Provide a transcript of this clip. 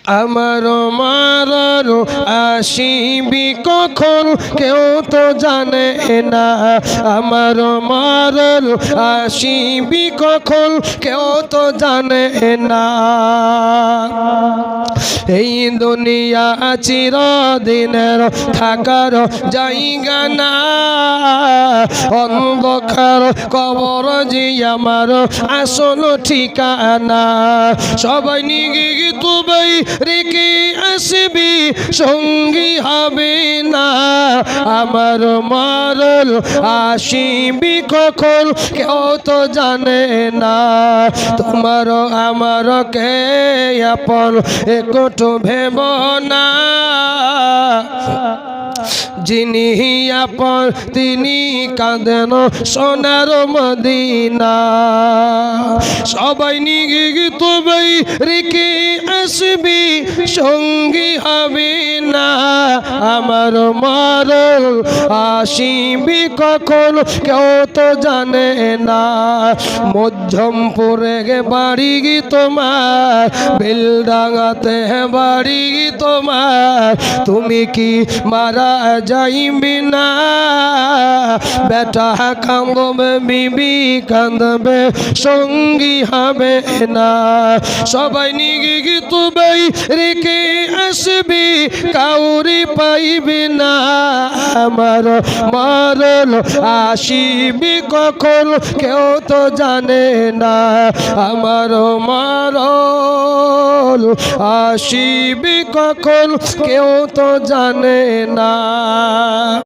আমার মারার আসিবি কখন কেউ তো জানে না। আমার মারার আসিবি কখন কেউ তো জানে না। এই দুনিয়া চিরদিনের থাকার জায়গা না। অন্ধকার কবর যে আমার আসল ঠিকানা। সবাই নিগে তুবাই রেখে আসবি সঙ্গী হবে না। আমার মরল আসিবি কখন কেউ তো জানে না। তোমার আমার কে আপন একটু ভেব না। যিনি আপন তিনি কাঁদেন সোনার মদিনা। সবাই নিগে তবে রেখে আসবি সঙ্গী হবে না। আমার মরল আসিবি কখন কেউ তো জানে না। মধ্যমপুরে বাড়ি তোমার, বেলডাঙ্গাতে বাড়ি তোমার। তুমি কি মারা যাইবি না? বেটা কাঁদবে বিবি কাঁদবে সঙ্গী হবে না। সবাই নিগে তুবাই রেখে আসবি কাউরি পাইবি না। আমার মরল আসিবি কখন কেউ তো জানে না। আমার মরল আসিবি কখন কেউ তো জানে না।